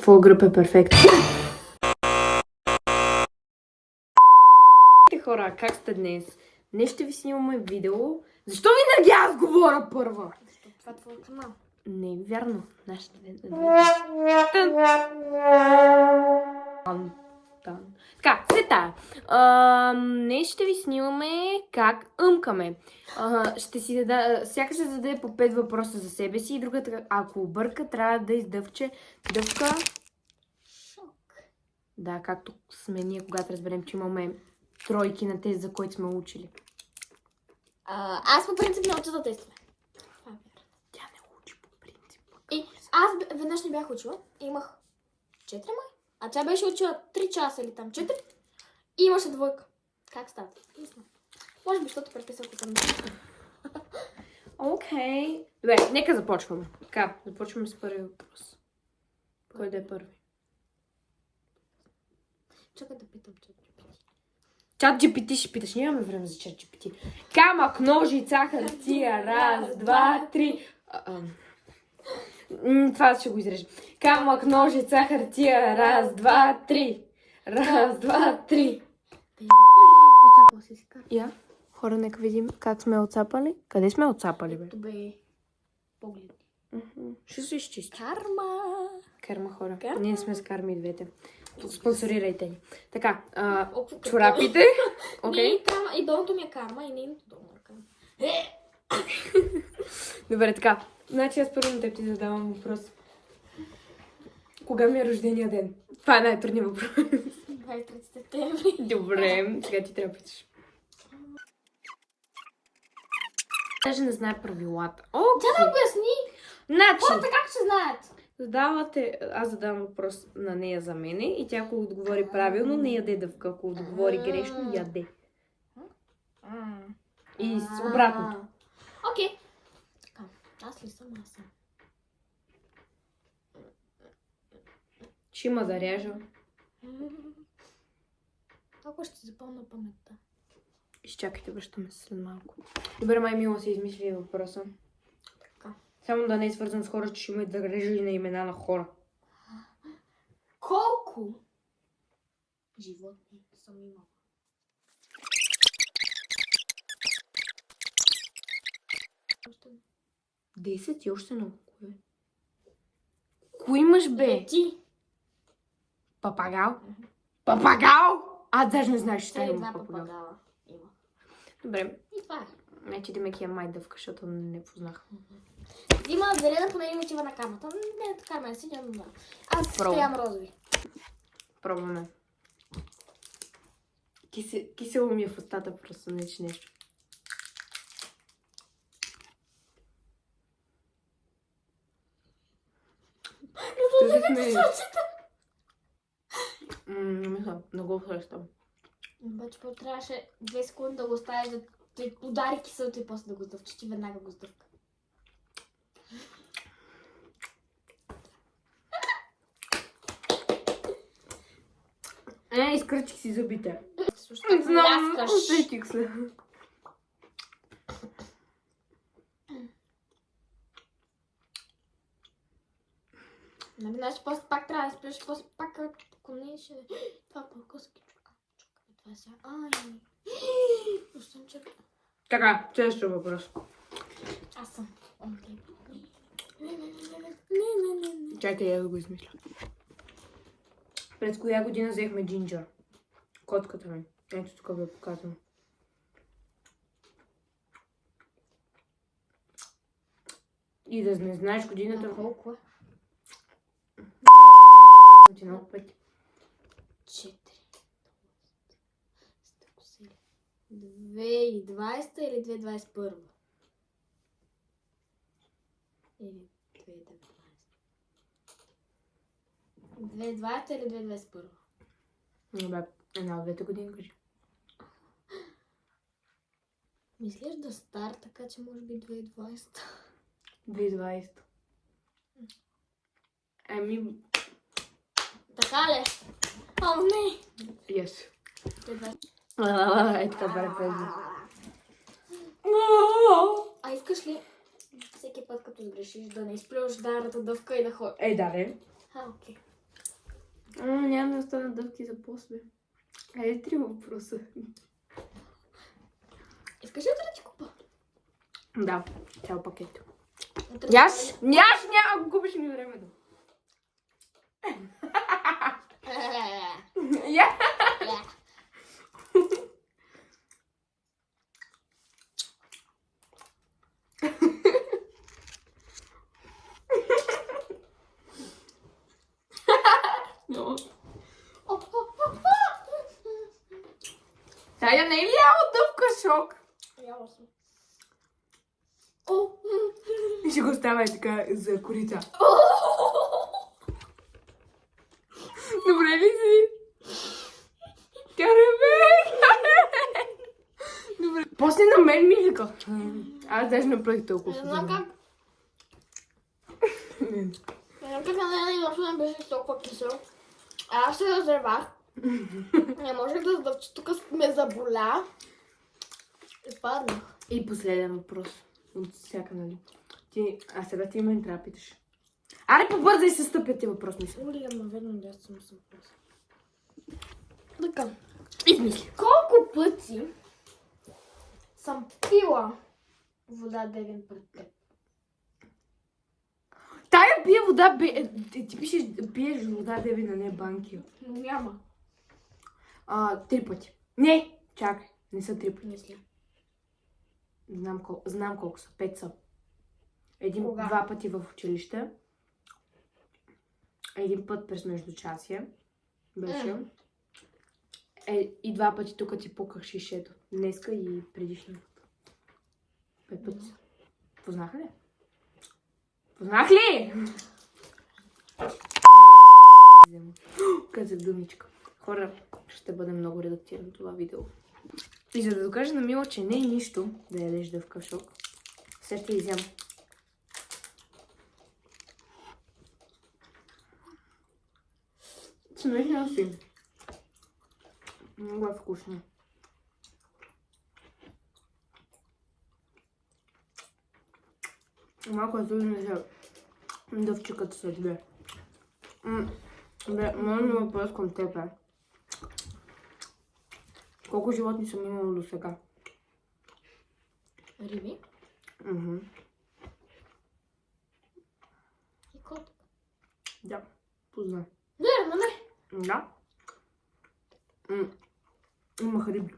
твоя гръб е перфектен. Хора, как сте днес? Днес ще ви снимаме видео. Защо винаги аз говоря първа? Защото това е твой канал. Не, вярно. Нашата Така, след тая. Днес ще ви снимаме какъмкаме. Ще си всяка ще зададе по 5 въпроса за себе си и другата, ако обърка, трябва да издъвче дъвка. Шок. Да, както сме ние, когато разберем, че имаме тройки на тези, за които сме учили. Аз по принцип не уча да тестваме. Това е вярно. Тя не учи по принцип. И аз веднъж не бях учила. Имах 4 май. А тя беше учила 3 часа или там 4. И имаше двойка. Как става? Не знам. Може би, защото преписах от 80. Окей. Добре, нека започваме. Така, започваме с първи въпрос. Кой да е първи? Чакай да питам ChatGPT. Чат GPT ще питаш. Нямаме време за чат GPT. Камък, ножица, хартия. Раз, два, три. Това ще го изрежем. Камък, ножица, хартия. Раз, два, три. Раз, два, три. Отцапала си карта. Я? Хора, нека видим как сме отцапали. Къде сме отцапали, бе? Ето бе. Погледни. Ще се изчисти. Карма. Карма, хора. Карма. Ние сме с карми двете. Спонсорирайте ни. Така, Какво? чорапите. Окей. Не, карма. И долното ми е карма, и нейното долно е карма. Добре, така. Значи аз първо на теб ти задавам въпрос. Кога ми е рождения ден? Това е най-трудният въпрос. 23 септември. Добре, сега ти трябва да питаш. Даже не знае правилата. Тя да обясни. Значи, Хората как ще знаят? аз задавам въпрос на нея за мене и тя ако отговори правилно, не яде дъвка. Ако отговори грешно, яде. И обратното. Окей. Така, аз ли съм? Аз съм. Ще има да режа. Ако ще запомня паметта. Изчакайте, връщаме се след малко. Добре, май Мила се измисли въпроса. Така. Само да не е свързан с хора, че ще има да режи на имена на хора. Колко животни съм имала? Още 10 и още много. Кои имаш, бе? ти. Папагал? Папагал? Даже не знаеш, че Цели има два папагал. папагала има. Добре. И това е. Значи Демек я май дъвка, защото не познах. Има зелена, поне ми отива на камата. Не, така ме си, няма да. Аз Пробвам. стоям розови. Пробваме. Кисело ми е в устата, просто не че нещо. Ще се смееш. Не мисля, много срещам. Обаче трябваше 2 секунди да го оставиш да ти удари киселото и после да го сдъвчи. Ти веднага го сдъвка. Изкръчих си зъбите. Слушай, как ляскаш. усетих се. Нали, значи после пак трябва да спреш, после пак ако не ще... Това е по-къски чука. Това е сега. Ай. Оставам черта. Така, следващия въпрос. Аз съм. Чакай, я да го измисля. През коя година взехме Джинджър? Котката ми. Ето тук бе показвам. И да не знаеш годината. Колко е? Много пъти. 4. 2020 или 2021? Или 2019? 2020 или 2021? Добре, една от двете години, кажи. Мислиш да стар, така че може би 2020? 2020. Така ли? О, не! Yes. 2020. Ей, така баре пези. А искаш ли всеки път, като сгрешиш, да не изплюш дарата дъвка и да ходи? Ей, да, не. Окей. Няма да остана дъвки за после. Айде 3 въпроса. Искаш ли да ти купа? Да, цял пакет. Яш, няма го губиш ми времето. Я. Но. Тая не е ли яла дъвка шок? Яла съм. И ще го става така за корица. Добре ли си? Караме! Добре. После на мен ми вика. Аз даже направих толкова. Не знам как. Не знам как на нея изобщо не беше толкова кисел. Аз се разревах. Не можех да задълча. Тук ме заболя. И паднах. И последен въпрос. От всяка, нали? А сега ти ме трябва да питаш. Аре, побързай се стъпят ти въпрос, мисля. Оли, ама верно да съм въпрос. Така. Измисли. Колко пъти съм пила вода девин пред теб? Тая пие вода, ти пишеш, пиеш вода девина, не банки. Но няма. 3 пъти. Не, чакай, не са 3 пъти. Мисля. Знам колко са, 5 са. Кога? 2 пъти в училище. 1 път през междучасие. Беше. И 2 пъти тук ти пуках шишето. Днеска и предишния път. 5 пъти са. Познах ли? Познах ли? Казах думичка. Хора, ще бъде много редактирано това видео. И за да докажа на Мила, че не е нищо да ядеш дъвка шок, сега ще изям. Смешно си. Много е вкусно. Малко е трудно за дъвчиката са две. Моят въпрос към теб е: колко животни съм имала до сега? Риби Мгм. и котик. Да, познай. Верно, не. Да. Имах риби.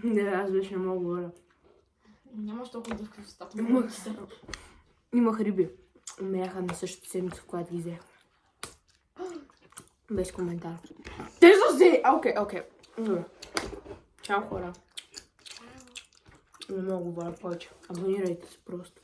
Не, аз вече не мога да говоря. Нямаш толкова дъвка в устата. Имах риби. Умряха на същата седмица, в която ги взех. Без коментар. Те са се! Окей. Добре. Чао, хора. Не мога да говоря повече. Абонирайте се просто.